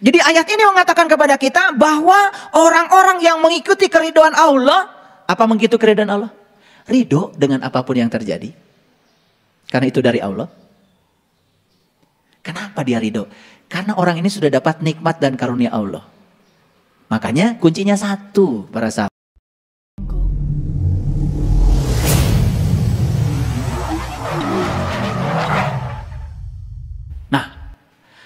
Jadi ayat ini mengatakan kepada kita bahwa orang-orang yang mengikuti keridhaan Allah, apa mengikuti keridhaan Allah? Ridho dengan apapun yang terjadi. Karena itu dari Allah. Kenapa dia ridho? Karena orang ini sudah dapat nikmat dan karunia Allah. Makanya kuncinya satu, para sahabat. Nah,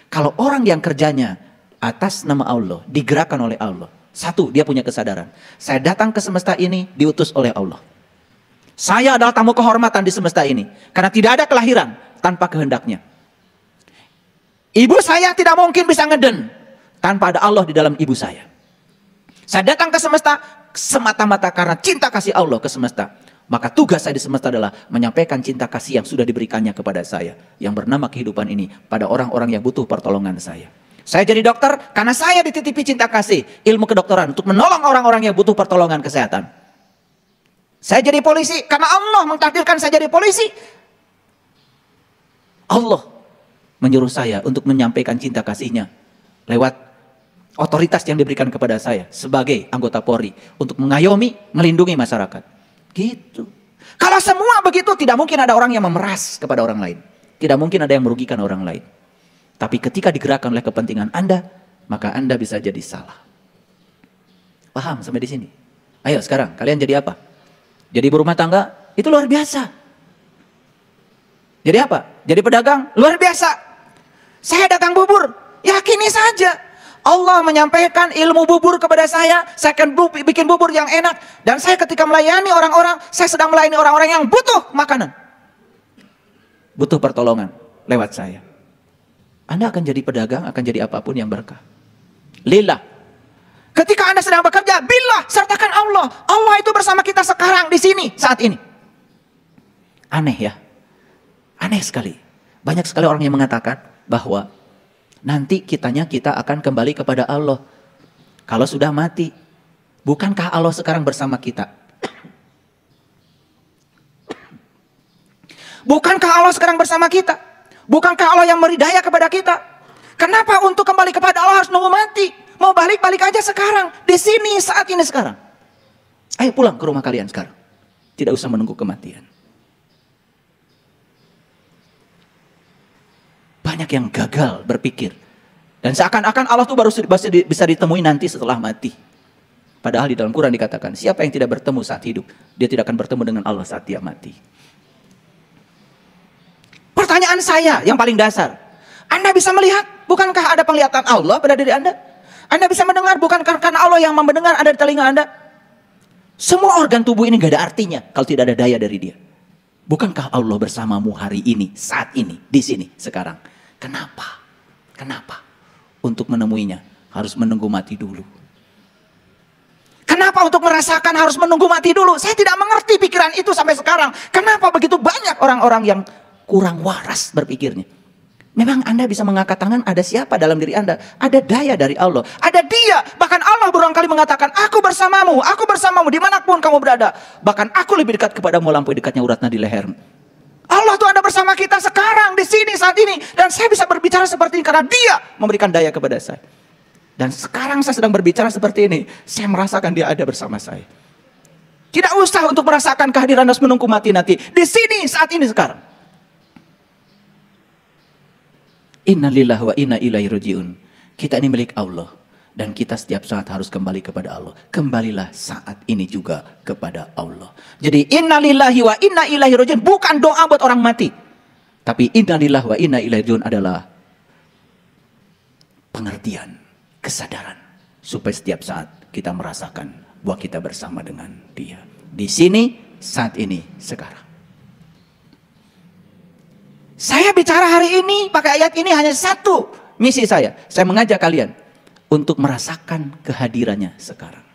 kalau orang yang kerjanya atas nama Allah, digerakkan oleh Allah. Satu, dia punya kesadaran. Saya datang ke semesta ini diutus oleh Allah. Saya adalah tamu kehormatan di semesta ini. Karena tidak ada kelahiran tanpa kehendaknya. Ibu saya tidak mungkin bisa ngeden tanpa ada Allah di dalam ibu saya. Saya datang ke semesta semata-mata karena cinta kasih Allah ke semesta. Maka tugas saya di semesta adalah menyampaikan cinta kasih yang sudah diberikannya kepada saya. Yang bernama kehidupan ini pada orang-orang yang butuh pertolongan saya. Saya jadi dokter karena saya dititipi cinta kasih ilmu kedokteran untuk menolong orang-orang yang butuh pertolongan kesehatan. Saya jadi polisi karena Allah mentakdirkan saya jadi polisi. Allah menyuruh saya untuk menyampaikan cinta kasihnya lewat otoritas yang diberikan kepada saya sebagai anggota Polri untuk mengayomi, melindungi masyarakat. Gitu. Kalau semua begitu, tidak mungkin ada orang yang memeras kepada orang lain. Tidak mungkin ada yang merugikan orang lain. Tapi ketika digerakkan oleh kepentingan Anda, maka Anda bisa jadi salah. Paham sampai di sini? Ayo sekarang kalian jadi apa? Jadi ibu rumah tangga? Itu luar biasa. Jadi apa? Jadi pedagang? Luar biasa. Saya dagang bubur, yakini saja. Allah menyampaikan ilmu bubur kepada saya akan bikin bubur yang enak. Dan saya ketika melayani orang-orang, saya sedang melayani orang-orang yang butuh makanan. Butuh pertolongan lewat saya. Anda akan jadi pedagang, akan jadi apapun yang berkah. Lillah. Ketika Anda sedang bekerja, billah, sertakan Allah. Allah itu bersama kita sekarang, di sini, saat ini. Aneh ya. Aneh sekali. Banyak sekali orang yang mengatakan bahwa nanti kita akan kembali kepada Allah kalau sudah mati. Bukankah Allah sekarang bersama kita? Bukankah Allah sekarang bersama kita? Bukankah Allah yang beri daya kepada kita? Kenapa untuk kembali kepada Allah harus nunggu mati? Mau balik-balik aja sekarang, di sini, saat ini sekarang. Ayo pulang ke rumah kalian sekarang. Tidak usah menunggu kematian. Banyak yang gagal berpikir. Dan seakan-akan Allah itu baru bisa ditemui nanti setelah mati. Padahal di dalam Quran dikatakan, siapa yang tidak bertemu saat hidup, dia tidak akan bertemu dengan Allah saat dia mati. Pertanyaan saya yang paling dasar. Anda bisa melihat, bukankah ada penglihatan Allah pada diri Anda? Anda bisa mendengar, bukankah karena Allah yang mendengar ada di telinga Anda? Semua organ tubuh ini gak ada artinya kalau tidak ada daya dari dia. Bukankah Allah bersamamu hari ini, saat ini, di sini, sekarang? Kenapa? Kenapa? Untuk menemuinya harus menunggu mati dulu. Kenapa untuk merasakan harus menunggu mati dulu? Saya tidak mengerti pikiran itu sampai sekarang. Kenapa begitu banyak orang-orang yang kurang waras berpikirnya? Memang Anda bisa mengangkat tangan, ada siapa dalam diri Anda? Ada daya dari Allah. Ada Dia. Bahkan Allah berulang kali mengatakan, aku bersamamu dimanapun kamu berada. Bahkan aku lebih dekat kepadamu lampaui dekatnya urat nadi lehermu. Allah tuh ada bersama kita sekarang, di sini, saat ini. Dan saya bisa berbicara seperti ini karena Dia memberikan daya kepada saya. Dan sekarang saya sedang berbicara seperti ini. Saya merasakan Dia ada bersama saya. Tidak usah untuk merasakan kehadiran harus menunggu mati nanti. Di sini, saat ini, sekarang. Inna lillahi wa inna ilaihi raji'un. Kita ini milik Allah. Dan kita setiap saat harus kembali kepada Allah. Kembalilah saat ini juga kepada Allah. Jadi inna lillahi wa inna ilaihi raji'un bukan doa buat orang mati. Tapi inna lillahi wa inna ilaihi raji'un adalah pengertian, kesadaran. Supaya setiap saat kita merasakan bahwa kita bersama dengan Dia. Di sini, saat ini, sekarang. Saya bicara hari ini pakai ayat ini hanya satu misi saya. Saya mengajak kalian untuk merasakan kehadirannya sekarang.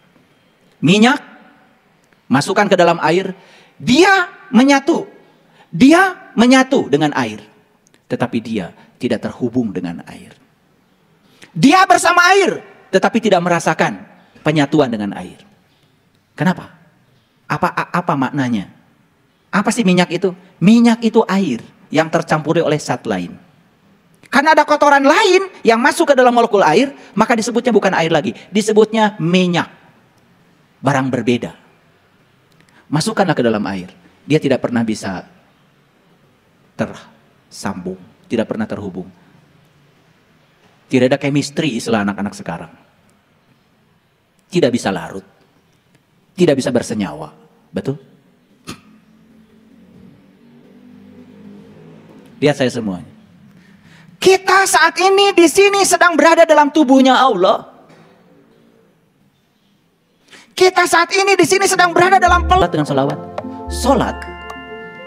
Minyak masukkan ke dalam air, dia menyatu. Dia menyatu dengan air. Tetapi dia tidak terhubung dengan air. Dia bersama air, tetapi tidak merasakan penyatuan dengan air. Kenapa? Apa maknanya? Apa sih minyak itu? Minyak itu air yang tercampuri oleh zat lain. Karena ada kotoran lain yang masuk ke dalam molekul air, maka disebutnya bukan air lagi, disebutnya minyak. Barang berbeda. Masukkanlah ke dalam air, dia tidak pernah bisa tersambung, tidak pernah terhubung. Tidak ada chemistry istilah anak-anak sekarang. Tidak bisa larut, tidak bisa bersenyawa, betul? Lihat saya semuanya. Kita saat ini di sini sedang berada dalam tubuhnya Allah. Kita saat ini di sini sedang berada dalam dengan solawat. Solat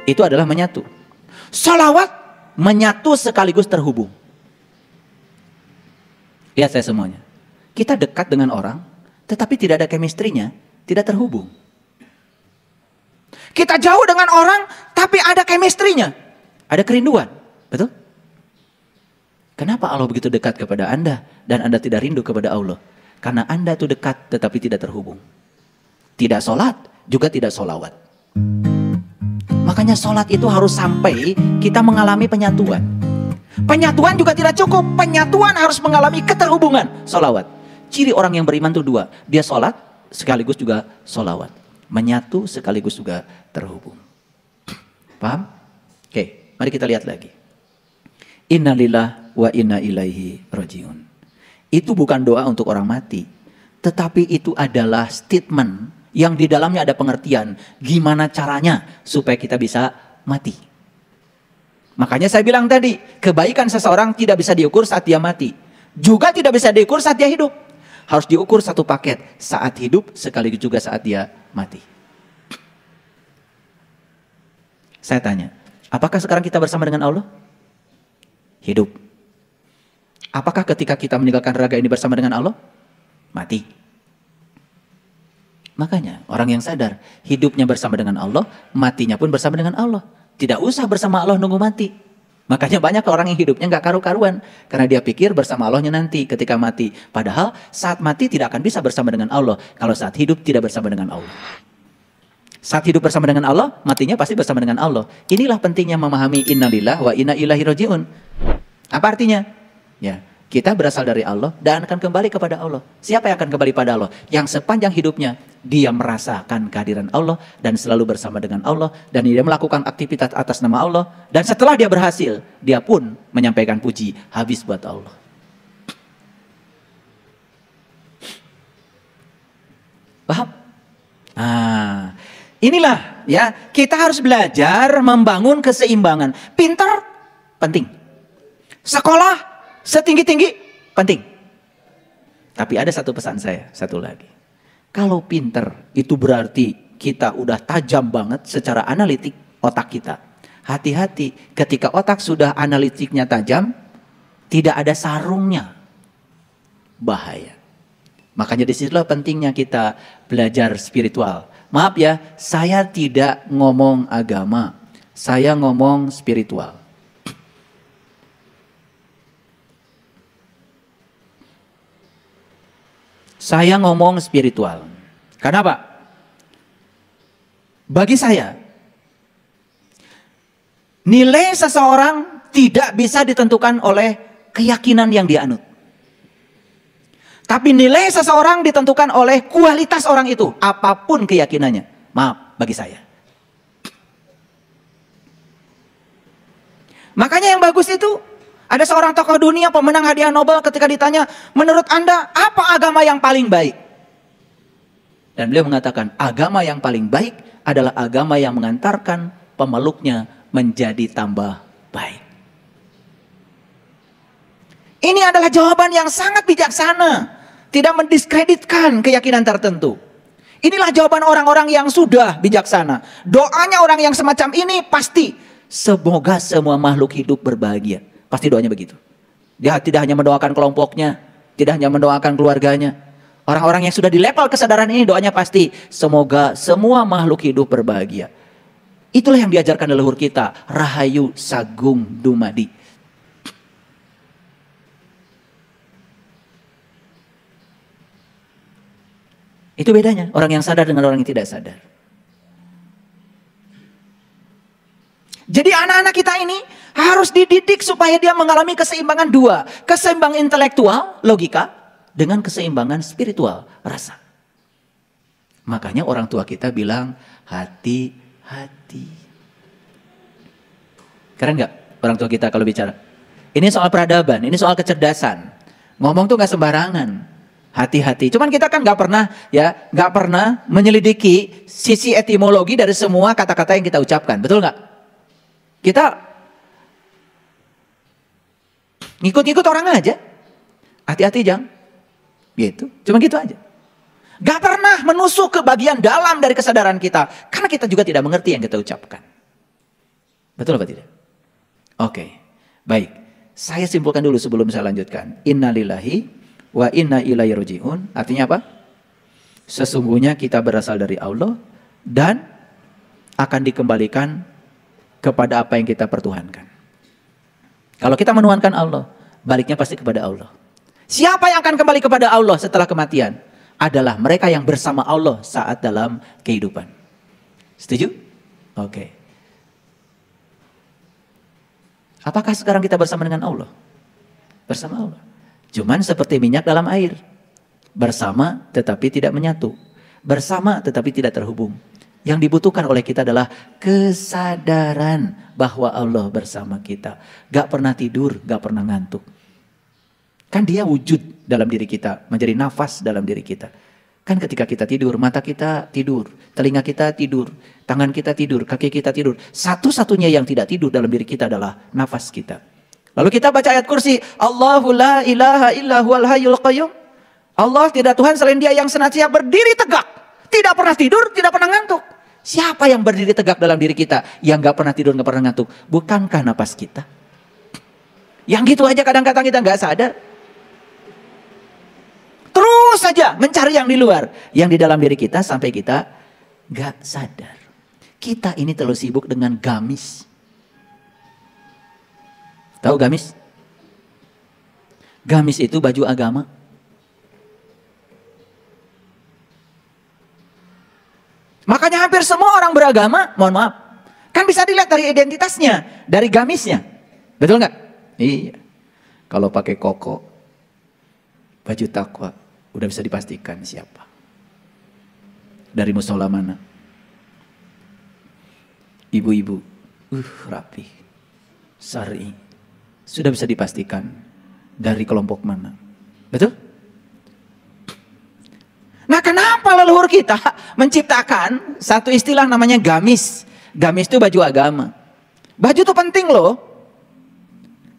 itu adalah menyatu. Solawat menyatu sekaligus terhubung. Lihat saya semuanya. Kita dekat dengan orang, tetapi tidak ada chemistry-nya, tidak terhubung. Kita jauh dengan orang, tapi ada chemistry-nya, ada kerinduan, betul? Kenapa Allah begitu dekat kepada Anda dan Anda tidak rindu kepada Allah? Karena Anda itu dekat tetapi tidak terhubung. Tidak sholat, juga tidak sholawat. Makanya sholat itu harus sampai kita mengalami penyatuan. Penyatuan juga tidak cukup. Penyatuan harus mengalami keterhubungan. Sholawat. Ciri orang yang beriman itu dua. Dia sholat sekaligus juga sholawat. Menyatu sekaligus juga terhubung. Paham? Oke, mari kita lihat lagi. Innalillah wa inna ilaihi rajiun. Itu bukan doa untuk orang mati, tetapi itu adalah statement yang di dalamnya ada pengertian gimana caranya supaya kita bisa mati. Makanya saya bilang tadi, kebaikan seseorang tidak bisa diukur saat dia mati, juga tidak bisa diukur saat dia hidup. Harus diukur satu paket, saat hidup sekaligus juga saat dia mati. Saya tanya, apakah sekarang kita bersama dengan Allah? Hidup. Apakah ketika kita meninggalkan raga ini bersama dengan Allah? Mati. Makanya orang yang sadar hidupnya bersama dengan Allah, matinya pun bersama dengan Allah. Tidak usah bersama Allah nunggu mati. Makanya banyak orang yang hidupnya nggak karu-karuan karena dia pikir bersama Allahnya nanti ketika mati. Padahal saat mati tidak akan bisa bersama dengan Allah kalau saat hidup tidak bersama dengan Allah. Saat hidup bersama dengan Allah, matinya pasti bersama dengan Allah. Inilah pentingnya memahami innalillah wa inna ilaihi rajiun. Apa artinya? Ya, kita berasal dari Allah dan akan kembali kepada Allah. Siapa yang akan kembali pada Allah? Yang sepanjang hidupnya dia merasakan kehadiran Allah dan selalu bersama dengan Allah dan dia melakukan aktivitas atas nama Allah dan setelah dia berhasil, dia pun menyampaikan puji habis buat Allah. Paham? Inilah ya, kita harus belajar membangun keseimbangan. Pintar penting. Sekolah setinggi-tinggi penting. Tapi ada satu pesan saya, satu lagi. Kalau pinter itu berarti kita udah tajam banget secara analitik otak kita. Hati-hati ketika otak sudah analitiknya tajam, tidak ada sarungnya. Bahaya. Makanya disitulah pentingnya kita belajar spiritual. Maaf ya, saya tidak ngomong agama. Saya ngomong spiritual. Saya ngomong spiritual. Kenapa? Bagi saya, nilai seseorang tidak bisa ditentukan oleh keyakinan yang dia anut. Tapi nilai seseorang ditentukan oleh kualitas orang itu, apapun keyakinannya. Maaf, bagi saya. Makanya yang bagus itu, ada seorang tokoh dunia pemenang hadiah Nobel ketika ditanya, menurut Anda apa agama yang paling baik? Dan beliau mengatakan, agama yang paling baik adalah agama yang mengantarkan pemeluknya menjadi tambah baik. Ini adalah jawaban yang sangat bijaksana, tidak mendiskreditkan keyakinan tertentu. Inilah jawaban orang-orang yang sudah bijaksana. Doanya orang yang semacam ini pasti, semoga semua makhluk hidup berbahagia. Pasti doanya begitu. Dia tidak hanya mendoakan kelompoknya, tidak hanya mendoakan keluarganya. Orang-orang yang sudah di level kesadaran ini doanya pasti, semoga semua makhluk hidup berbahagia. Itulah yang diajarkan leluhur kita, Rahayu Sagung Dumadi. Itu bedanya orang yang sadar dengan orang yang tidak sadar. Jadi anak-anak kita ini Harus dididik supaya dia mengalami keseimbangan dua. Keseimbangan intelektual, logika, dengan keseimbangan spiritual, rasa. Makanya orang tua kita bilang, hati-hati. Keren gak orang tua kita kalau bicara? Ini soal peradaban, ini soal kecerdasan. Ngomong tuh gak sembarangan. Hati-hati. Cuman kita kan gak pernah menyelidiki sisi etimologi dari semua kata-kata yang kita ucapkan. Betul gak? Kita ngikut-ngikut orang aja. Hati-hati Jang. Gitu. Cuma gitu aja. Gak pernah menusuk ke bagian dalam dari kesadaran kita. Karena kita juga tidak mengerti yang kita ucapkan. Betul apa tidak? Oke. Baik. Saya simpulkan dulu sebelum saya lanjutkan. Innalillahi wa inna ilaihi raji'un. Artinya apa? Sesungguhnya kita berasal dari Allah. Dan akan dikembalikan kepada apa yang kita pertuhankan. Kalau kita menuhankan Allah, baliknya pasti kepada Allah. Siapa yang akan kembali kepada Allah setelah kematian? Adalah mereka yang bersama Allah saat dalam kehidupan. Setuju? Oke. Apakah sekarang kita bersama dengan Allah? Bersama Allah. Cuman seperti minyak dalam air. Bersama tetapi tidak menyatu. Bersama tetapi tidak terhubung. Yang dibutuhkan oleh kita adalah kesadaran bahwa Allah bersama kita. Gak pernah tidur, gak pernah ngantuk. Kan dia wujud dalam diri kita, menjadi nafas dalam diri kita. Kan ketika kita tidur, mata kita tidur, telinga kita tidur, tangan kita tidur, kaki kita tidur. Satu-satunya yang tidak tidur dalam diri kita adalah nafas kita. Lalu kita baca ayat kursi, Allahu la ilaha illa huwal hayyul qayyum. Allah tidak Tuhan selain dia yang senantiasa berdiri tegak. Tidak pernah tidur, tidak pernah ngantuk. Siapa yang berdiri tegak dalam diri kita? Yang gak pernah tidur, gak pernah ngantuk. Bukankah napas kita? Yang gitu aja kadang-kadang kita gak sadar. Terus saja mencari yang di luar. Yang di dalam diri kita sampai kita gak sadar. Kita ini terlalu sibuk dengan gamis. Tahu gamis? Gamis itu baju agama. Makanya hampir semua orang beragama, mohon maaf, kan bisa dilihat dari identitasnya, dari gamisnya. Betul nggak? Iya. Kalau pakai koko, baju takwa, udah bisa dipastikan siapa. Dari musola mana? Ibu-ibu, rapi, syar'i, sudah bisa dipastikan dari kelompok mana. Betul? Nah, kenapa leluhur kita menciptakan satu istilah namanya gamis? Gamis itu baju agama. Baju itu penting loh.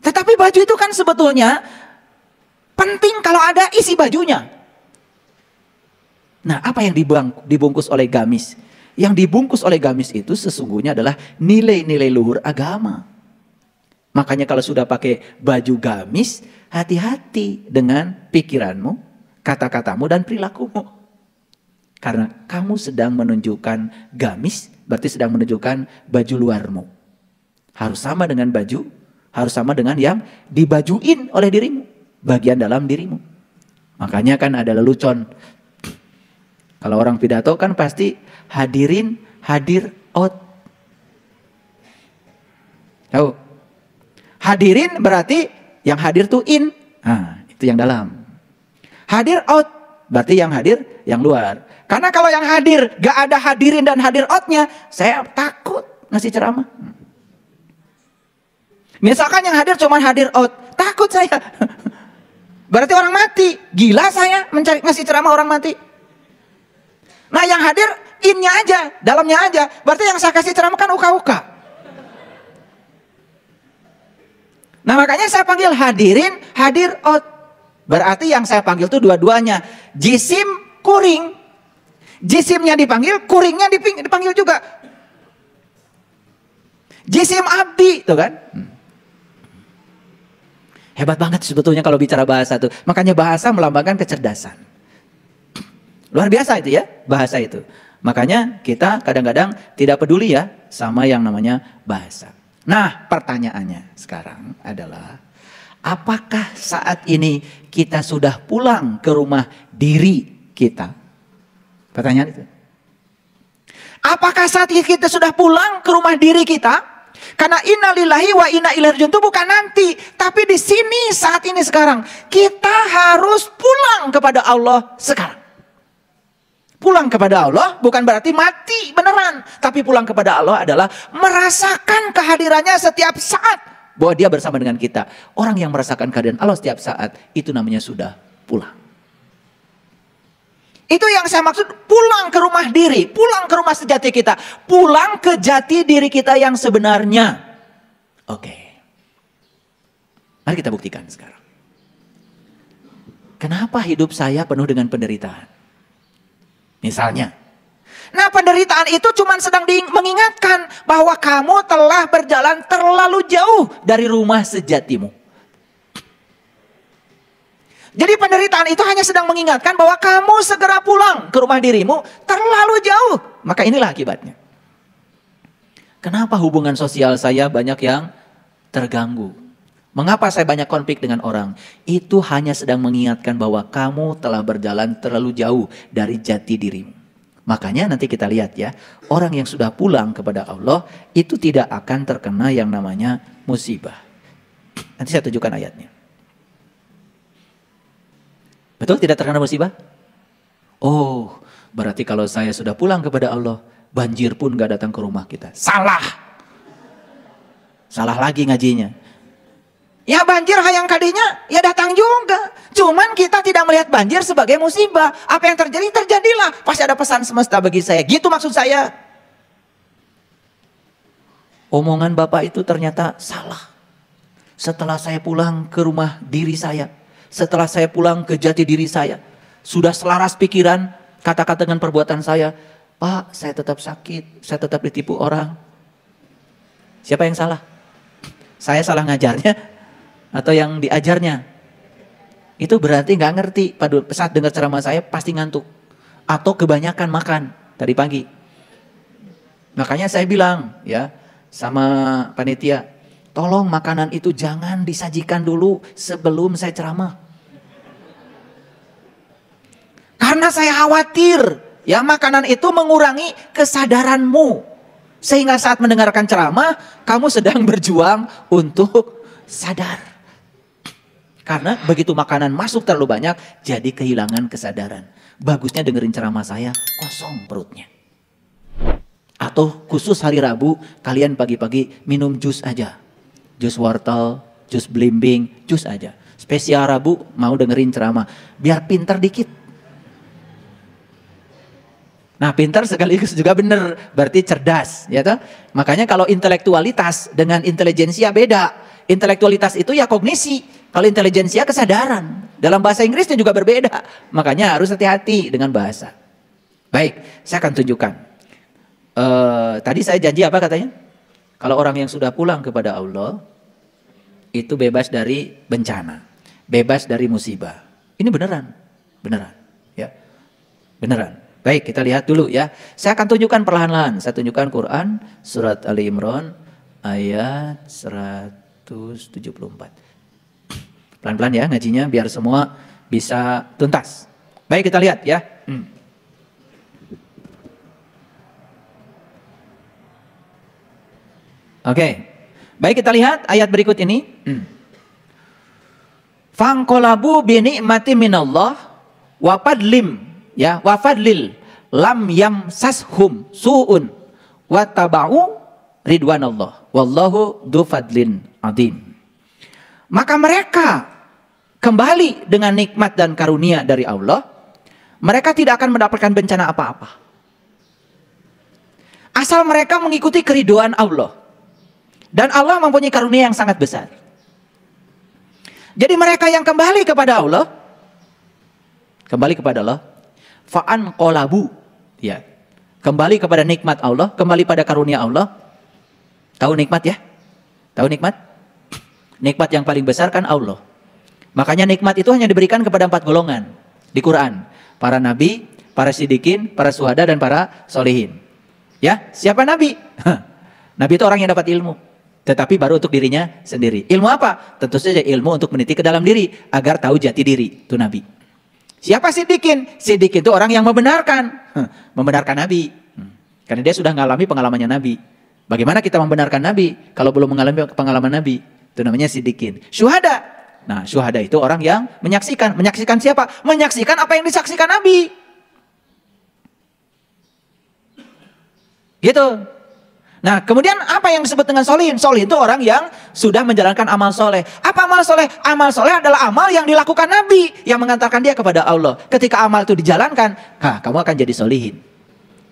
Tetapi baju itu kan sebetulnya penting kalau ada isi bajunya. Nah, apa yang dibungkus oleh gamis? Yang dibungkus oleh gamis itu sesungguhnya adalah nilai-nilai luhur agama. Makanya kalau sudah pakai baju gamis, hati-hati dengan pikiranmu, kata-katamu dan perilakumu. Karena kamu sedang menunjukkan gamis, berarti sedang menunjukkan baju luarmu. Harus sama dengan baju, harus sama dengan yang dibajuin oleh dirimu. Bagian dalam dirimu. Makanya kan ada lelucon. Kalau orang pidato kan pasti hadirin, hadir out. Tahu? Hadirin berarti yang hadir tuh in. Nah, itu yang dalam. Hadir out berarti yang hadir yang luar. Karena kalau yang hadir gak ada hadirin dan hadir outnya, saya takut ngasih ceramah. Misalkan yang hadir cuma hadir out, takut saya. Berarti orang mati. Gila saya ngasih ceramah orang mati. Nah yang hadir innya aja, dalamnya aja. Berarti yang saya kasih ceramah kan uka-uka. Nah makanya saya panggil hadirin, hadir out. Berarti yang saya panggil itu dua-duanya. Jisim, kuring. Jisimnya dipanggil, kuringnya dipanggil juga. Jisim abdi, tuh kan? Hebat banget sebetulnya kalau bicara bahasa tuh. Makanya bahasa melambangkan kecerdasan. Luar biasa itu ya, bahasa itu. Makanya kita kadang-kadang tidak peduli ya sama yang namanya bahasa. Nah, pertanyaannya sekarang adalah, apakah saat ini kita sudah pulang ke rumah diri kita? Pertanyaan itu. Apakah saat ini kita sudah pulang ke rumah diri kita? Karena inna lillahi wa inna ilaihi rajiun itu bukan nanti, tapi di sini saat ini sekarang. Kita harus pulang kepada Allah sekarang. Pulang kepada Allah bukan berarti mati beneran, tapi pulang kepada Allah adalah merasakan kehadirannya setiap saat, bahwa dia bersama dengan kita. Orang yang merasakan kehadiran Allah setiap saat, itu namanya sudah pulang. Itu yang saya maksud, pulang ke rumah diri, pulang ke rumah sejati kita, pulang ke jati diri kita yang sebenarnya. Oke. Mari kita buktikan sekarang. Kenapa hidup saya penuh dengan penderitaan? Misalnya, nah penderitaan itu cuma sedang mengingatkan bahwa kamu telah berjalan terlalu jauh dari rumah sejatimu. Jadi penderitaan itu hanya sedang mengingatkan bahwa kamu segera pulang ke rumah dirimu terlalu jauh. Maka inilah akibatnya. Kenapa hubungan sosial saya banyak yang terganggu? Mengapa saya banyak konflik dengan orang? Itu hanya sedang mengingatkan bahwa kamu telah berjalan terlalu jauh dari jati dirimu. Makanya nanti kita lihat ya, orang yang sudah pulang kepada Allah itu tidak akan terkena yang namanya musibah. Nanti saya tunjukkan ayatnya. Betul tidak terkena musibah? Oh, berarti kalau saya sudah pulang kepada Allah, banjir pun gak datang ke rumah kita. Salah! Salah lagi ngajinya. Ya banjir hayang kadinya, ya datang juga. Cuman kita tidak melihat banjir sebagai musibah. Apa yang terjadi, terjadilah. Pasti ada pesan semesta bagi saya. Gitu maksud saya. Omongan Bapak itu ternyata salah. Setelah saya pulang ke rumah diri saya, setelah saya pulang ke jati diri saya, sudah selaras pikiran, kata-kata dengan perbuatan saya. Pak, saya tetap sakit, saya tetap ditipu orang. Siapa yang salah? Saya salah ngajarnya? Atau yang diajarnya? Itu berarti nggak ngerti. Pada saat dengar ceramah saya pasti ngantuk. Atau kebanyakan makan tadi pagi. Makanya saya bilang ya sama panitia, tolong makanan itu jangan disajikan dulu sebelum saya ceramah. Karena saya khawatir ya makanan itu mengurangi kesadaranmu. Sehingga saat mendengarkan ceramah kamu sedang berjuang untuk sadar. Karena begitu makanan masuk terlalu banyak, jadi kehilangan kesadaran. Bagusnya dengerin ceramah saya, kosong perutnya. Atau khusus hari Rabu, kalian pagi-pagi minum jus aja. Jus wortel, jus belimbing, jus aja. Spesial Rabu mau dengerin ceramah, biar pintar dikit. Nah pintar sekaligus juga benar, berarti cerdas. Ya toh? Makanya kalau intelektualitas dengan intelijensia beda. Intelektualitas itu ya kognisi. Kalau intelijensia kesadaran. Dalam bahasa Inggrisnya juga berbeda. Makanya harus hati-hati dengan bahasa. Baik, saya akan tunjukkan. Tadi saya janji apa katanya? Kalau orang yang sudah pulang kepada Allah, itu bebas dari bencana. Bebas dari musibah. Ini beneran. Beneran. Ya, beneran. Baik, kita lihat dulu ya. Saya akan tunjukkan perlahan-lahan. Saya tunjukkan Quran, surat Ali Imran, ayat 174. Pelan-pelan ya ngajinya biar semua bisa tuntas. Baik kita lihat ya. Oke. Baik kita lihat ayat berikut ini. Fangqalabu bi ni'mati minallah wa fadlim ya wa fadlil lam yamsashum su'un wa taba'u ridwanallah wallahu dzu fadlin adzim. Maka mereka kembali dengan nikmat dan karunia dari Allah, mereka tidak akan mendapatkan bencana apa-apa. Asal mereka mengikuti keridhaan Allah. Dan Allah mempunyai karunia yang sangat besar. Jadi mereka yang kembali kepada Allah, fa'an qolabu, ya, kembali kepada nikmat Allah, kembali pada karunia Allah. Tahu nikmat ya? Tahu nikmat? Nikmat yang paling besar kan Allah. Makanya nikmat itu hanya diberikan kepada 4 golongan di Quran. Para nabi, para siddiqin, para syuhada, dan para solihin. Ya, siapa nabi? Nabi itu orang yang dapat ilmu. Tetapi baru untuk dirinya sendiri. Ilmu apa? Tentu saja ilmu untuk meniti ke dalam diri. Agar tahu jati diri. Itu nabi. Siapa siddiqin? Siddiqin itu orang yang membenarkan. Membenarkan nabi. Karena dia sudah mengalami pengalamannya nabi. Bagaimana kita membenarkan Nabi kalau belum mengalami pengalaman Nabi? Itu namanya sidikin. Syuhada. Nah, syuhada itu orang yang menyaksikan. Menyaksikan siapa? Menyaksikan apa yang disaksikan Nabi. Gitu. Nah, kemudian apa yang disebut dengan solihin? Solihin itu orang yang sudah menjalankan amal soleh. Apa amal soleh? Amal soleh adalah amal yang dilakukan Nabi, yang mengantarkan dia kepada Allah. Ketika amal itu dijalankan, kamu akan jadi solihin.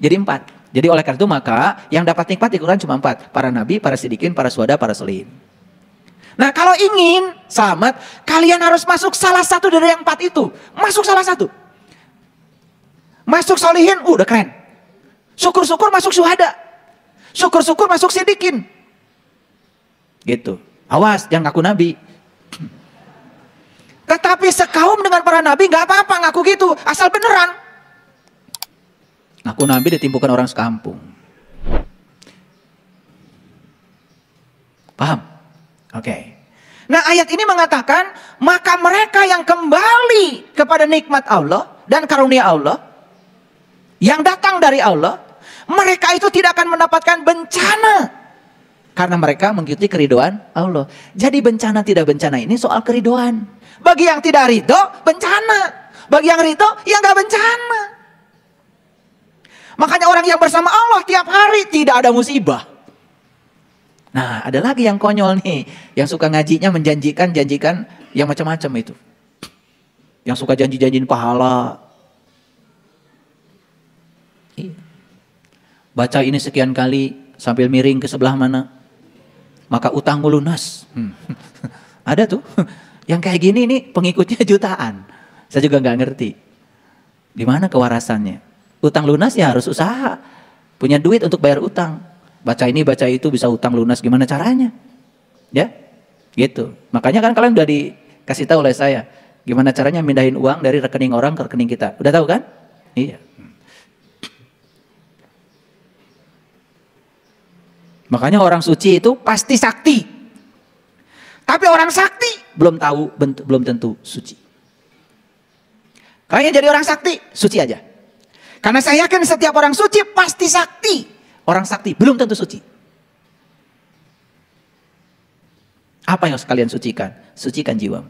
Jadi 4. Jadi oleh karena itu maka yang dapat nikmat di Quran cuma 4. Para nabi, para sidikin, para syuhada, para solihin. Nah, kalau ingin selamat, kalian harus masuk salah satu dari yang 4 itu. Masuk salah satu. Masuk solihin, udah keren. Syukur-syukur masuk syuhada. Syukur-syukur masuk sidikin. Gitu. Awas, jangan ngaku nabi. Tetapi sekaum dengan para nabi gak apa-apa ngaku gitu. Asal beneran. Ngaku nabi ditimpukan orang sekampung. Paham? Oke. Nah, ayat ini mengatakan, maka mereka yang kembali kepada nikmat Allah dan karunia Allah, yang datang dari Allah, mereka itu tidak akan mendapatkan bencana. Karena mereka mengikuti keridhaan Allah. Jadi bencana tidak bencana ini soal keridhaan. Bagi yang tidak ridho, bencana. Bagi yang ridho, ya gak bencana. Makanya orang yang bersama Allah tiap hari tidak ada musibah. Nah, ada lagi yang konyol nih. Yang suka ngajinya janjikan yang macam-macam itu. Yang suka janji-janjiin pahala. Baca ini sekian kali sambil miring ke sebelah mana, maka utangmu lunas. Ada tuh. Yang kayak gini nih pengikutnya jutaan. Saya juga nggak ngerti. Di mana kewarasannya? Utang lunas ya harus usaha. Punya duit untuk bayar utang. Baca ini, baca itu bisa utang lunas. Gimana caranya? Ya, gitu. Makanya kan kalian udah dikasih tahu oleh saya. Gimana caranya mindahin uang dari rekening orang ke rekening kita. Udah tahu kan? Iya. Makanya orang suci itu pasti sakti. Tapi orang sakti belum tahu, belum tentu suci. Kalian jadi orang sakti, suci aja. Karena saya yakin setiap orang suci pasti sakti. Orang sakti belum tentu suci. Apa yang harus kalian sucikan? Sucikan jiwa.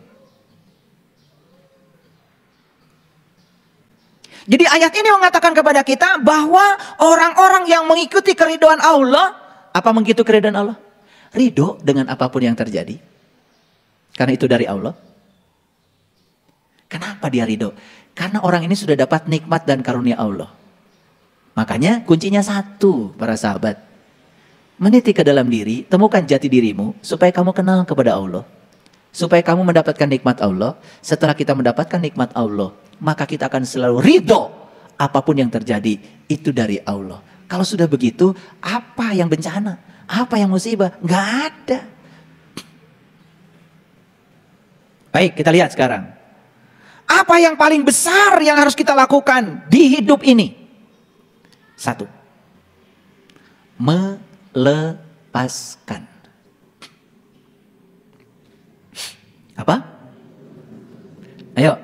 Jadi ayat ini mengatakan kepada kita bahwa orang-orang yang mengikuti keridhaan Allah, apa mengikuti keridhaan Allah? Ridho dengan apapun yang terjadi. Karena itu dari Allah. Kenapa dia ridho? Karena orang ini sudah dapat nikmat dan karunia Allah. Makanya kuncinya 1, para sahabat. Meniti ke dalam diri, temukan jati dirimu supaya kamu kenal kepada Allah. Supaya kamu mendapatkan nikmat Allah. Setelah kita mendapatkan nikmat Allah, maka kita akan selalu ridho. Apapun yang terjadi, itu dari Allah. Kalau sudah begitu, apa yang bencana? Apa yang musibah? Nggak ada. Baik, kita lihat sekarang. Apa yang paling besar yang harus kita lakukan di hidup ini? 1. Melepaskan. Apa? Ayo.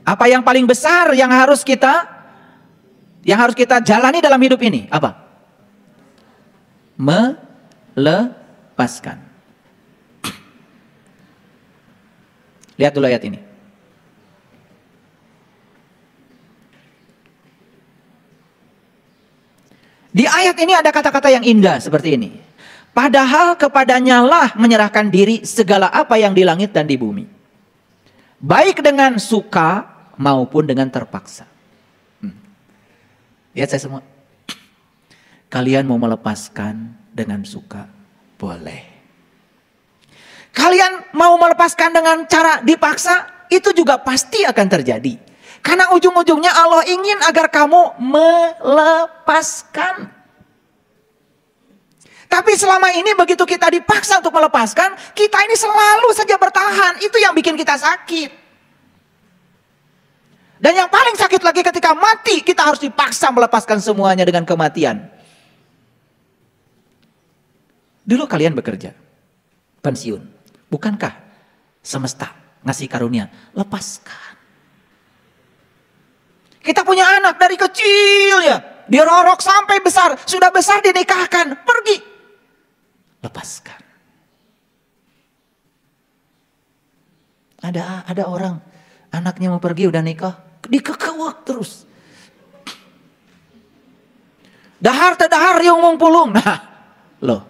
Apa yang paling besar yang harus kita jalani dalam hidup ini? Apa? Melepaskan. Lihat dulu ayat ini. Di ayat ini ada kata-kata yang indah seperti ini. Padahal kepadanya lah menyerahkan diri segala apa yang di langit dan di bumi. Baik dengan suka maupun dengan terpaksa. Lihat saya semua. Kalian mau melepaskan dengan suka, boleh. Kalian mau melepaskan dengan cara dipaksa, itu juga pasti akan terjadi. Karena ujung-ujungnya Allah ingin agar kamu melepaskan. Tapi selama ini begitu kita dipaksa untuk melepaskan, kita ini selalu saja bertahan. Itu yang bikin kita sakit. Dan yang paling sakit lagi ketika mati, kita harus dipaksa melepaskan semuanya dengan kematian. Dulu kalian bekerja, pensiun. Bukankah semesta ngasih karunia? Lepaskan. Kita punya anak dari kecil ya, dirorok sampai besar, sudah besar dinikahkan, pergi. lepaskan. Ada orang anaknya mau pergi udah nikah, dikekewek terus. Dahar tedahar yung mong pulung. Nah, loh.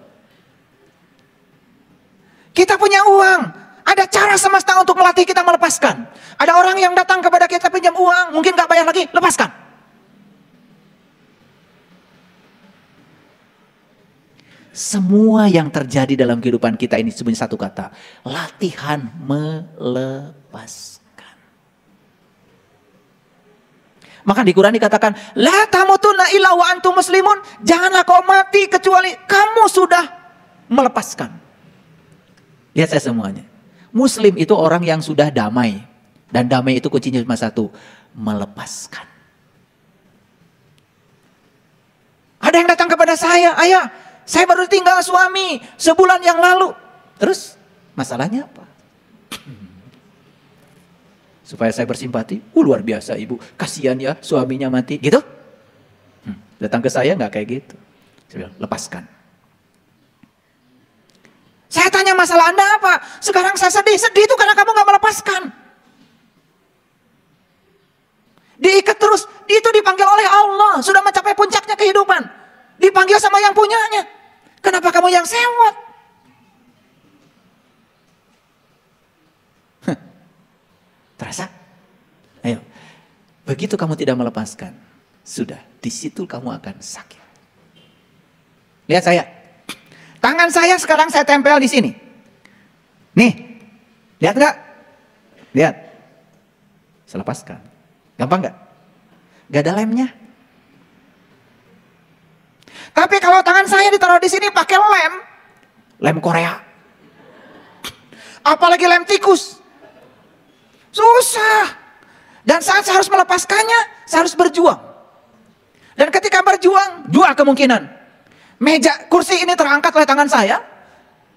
Kita punya uang. Ada cara semesta untuk melatih kita melepaskan. Ada orang yang datang kepada kita pinjam uang, mungkin gak bayar lagi, lepaskan. Semua yang terjadi dalam kehidupan kita ini sebenarnya satu kata. Latihan melepaskan. Maka di Quran dikatakan, la tamutunna illa wa antum muslimun. Janganlah kau mati kecuali kamu sudah melepaskan. Lihat saya semuanya. Muslim itu orang yang sudah damai. Dan damai itu kuncinya cuma satu. Melepaskan. Ada yang datang kepada saya, ayah, saya baru tinggal suami sebulan yang lalu. Terus masalahnya apa? Supaya saya bersimpati, luar biasa ibu, kasihan ya suaminya mati, gitu. Datang ke saya nggak kayak gitu. Saya bilang, lepaskan. Saya tanya masalah Anda apa? Sekarang saya sedih itu karena kamu nggak melepaskan. Diikat terus, itu dipanggil oleh Allah, sudah mencapai puncaknya kehidupan. Dipanggil sama yang punyanya. Kenapa kamu yang sewot? Terasa? Ayo. Begitu kamu tidak melepaskan, sudah, di situ kamu akan sakit. Lihat saya. Tangan saya sekarang saya tempel di sini. Nih. Lihat enggak? Lihat. Saya lepaskan. Gampang enggak? Enggak ada lemnya. Tapi kalau tangan saya ditaruh di sini pakai lem Korea. Apalagi lem tikus. Susah. Dan saat saya harus melepaskannya, saya harus berjuang. Dan ketika berjuang, dua kemungkinan. Kursi ini terangkat oleh tangan saya,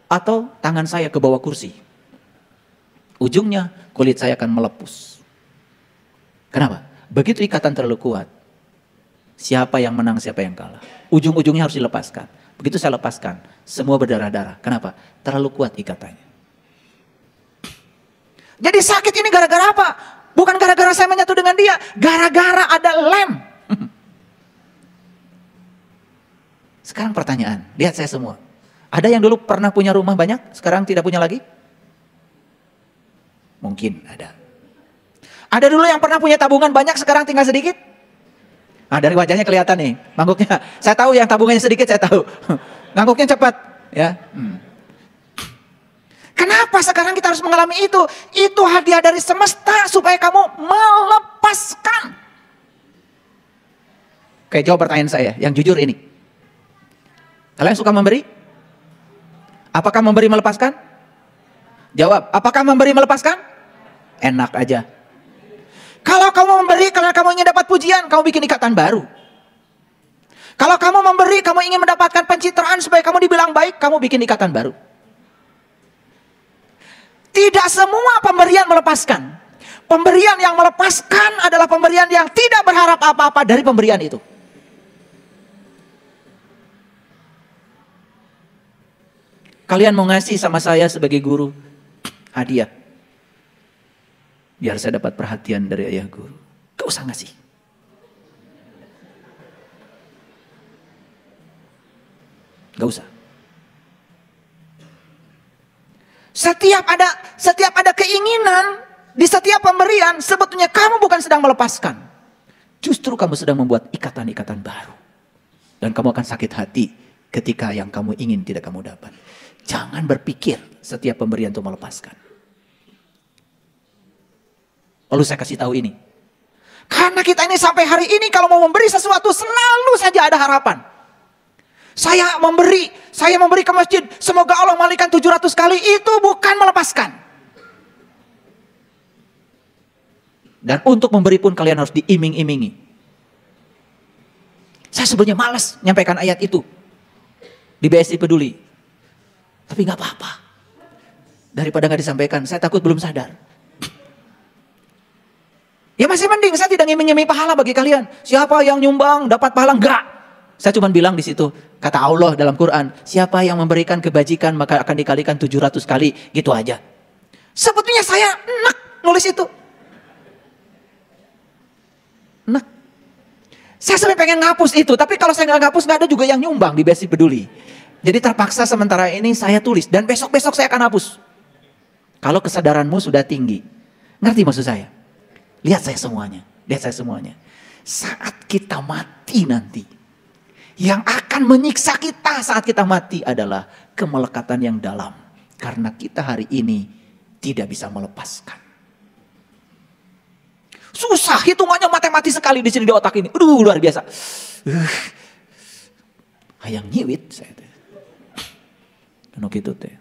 atau tangan saya ke bawah kursi. Ujungnya, kulit saya akan melepus. Kenapa? Begitu ikatan terlalu kuat. Siapa yang menang, siapa yang kalah. Ujung-ujungnya harus dilepaskan. Begitu saya lepaskan, semua berdarah-darah. Kenapa? Terlalu kuat ikatannya. Jadi sakit ini gara-gara apa? Bukan gara-gara saya menyatu dengan dia. Gara-gara ada lem. Sekarang pertanyaan. Lihat saya semua. Ada yang dulu pernah punya rumah banyak, sekarang tidak punya lagi? Mungkin ada. Ada dulu yang pernah punya tabungan banyak, sekarang tinggal sedikit? Nah, dari wajahnya kelihatan nih, ngangguknya. Saya tahu yang tabungannya sedikit, saya tahu. Ngangguknya cepat. Ya. Kenapa sekarang kita harus mengalami itu? Itu hadiah dari semesta supaya kamu melepaskan. Oke, jawab pertanyaan saya yang jujur ini. Kalian suka memberi? Apakah memberi melepaskan? Jawab, apakah memberi melepaskan? Enak aja. Kalau kamu memberi karena kamu ingin dapat pujian, kamu bikin ikatan baru. Kalau kamu memberi, kamu ingin mendapatkan pencitraan supaya kamu dibilang baik, kamu bikin ikatan baru. Tidak semua pemberian melepaskan. Pemberian yang melepaskan adalah pemberian yang tidak berharap apa-apa dari pemberian itu. Kalian mau ngasih sama saya sebagai guru hadiah. Biar saya dapat perhatian dari ayah guru. Gak usah ngasih. Gak usah. Setiap ada keinginan di setiap pemberian, sebetulnya kamu bukan sedang melepaskan. Justru kamu sedang membuat ikatan-ikatan baru. Dan kamu akan sakit hati ketika yang kamu ingin tidak kamu dapat. Jangan berpikir setiap pemberian itu melepaskan. Lalu saya kasih tahu ini. Karena kita ini sampai hari ini kalau mau memberi sesuatu selalu saja ada harapan. Saya memberi ke masjid, semoga Allah malaikat 700 kali, itu bukan melepaskan. Dan untuk memberi pun kalian harus diiming-imingi. Saya sebenarnya malas nyampaikan ayat itu di BSI Peduli. Tapi gak apa-apa. Daripada gak disampaikan, saya takut belum sadar. Ya masih mending saya tidak ngiming-ngiming pahala bagi kalian. Siapa yang nyumbang dapat pahala? Enggak. Saya cuma bilang di situ, kata Allah dalam Quran, siapa yang memberikan kebajikan maka akan dikalikan 700 kali, gitu aja. Sebetulnya saya enak nulis itu. Enak. Saya sebenarnya pengen ngapus itu, tapi kalau saya nggak ngapus, nggak ada juga yang nyumbang di Besi Peduli. Jadi terpaksa sementara ini saya tulis, dan besok-besok saya akan hapus. Kalau kesadaranmu sudah tinggi. Ngerti maksud saya? Lihat saya semuanya. Lihat saya semuanya. Saat kita mati nanti, yang akan menyiksa kita saat kita mati adalah kemelekatan yang dalam. Karena kita hari ini tidak bisa melepaskan. Susah, hitungannya matematis sekali di sini di otak ini. Aduh, luar biasa. Hayang nyiwit saya teh. Anu kitu teh.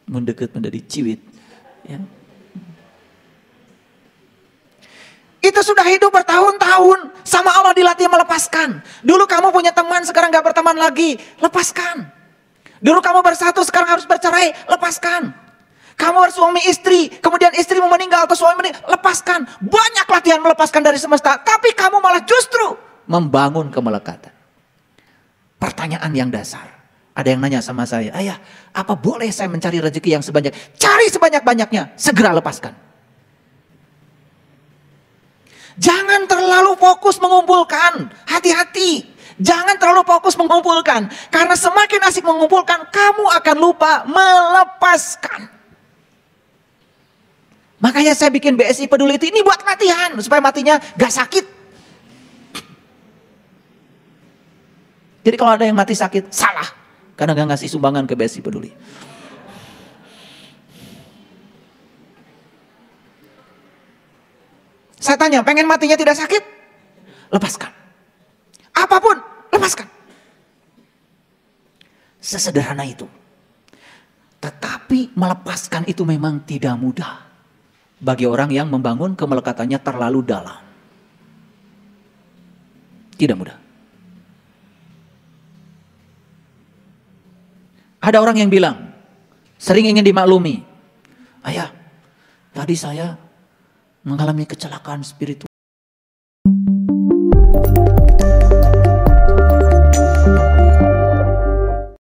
Mendekat menjadi ciwit. Ya. Itu sudah hidup bertahun-tahun. Sama Allah dilatih melepaskan. Dulu kamu punya teman, sekarang gak berteman lagi. Lepaskan. Dulu kamu bersatu, sekarang harus bercerai. Lepaskan. Kamu bersuami istri, kemudian istrimu meninggal atau suami meninggal. Lepaskan. Banyak latihan melepaskan dari semesta. Tapi kamu malah justru membangun kemelekatan. Pertanyaan yang dasar. Ada yang nanya sama saya, ayah, apa boleh saya mencari rezeki yang sebanyak? Cari sebanyak-banyaknya, segera lepaskan. Jangan terlalu fokus mengumpulkan, hati-hati. Jangan terlalu fokus mengumpulkan. Karena semakin asik mengumpulkan, kamu akan lupa melepaskan. Makanya saya bikin BSI Peduli itu, ini buat latihan, supaya matinya gak sakit. Jadi kalau ada yang mati sakit, salah. Karena gak ngasih sumbangan ke BSI Peduli. Saya tanya, pengen matinya tidak sakit? Lepaskan. Apapun, lepaskan. Sesederhana itu. Tetapi melepaskan itu memang tidak mudah. Bagi orang yang membangun kemelekatannya terlalu dalam. Tidak mudah. Ada orang yang bilang, sering ingin dimaklumi. Ayah, tadi saya mengalami kecelakaan spiritual.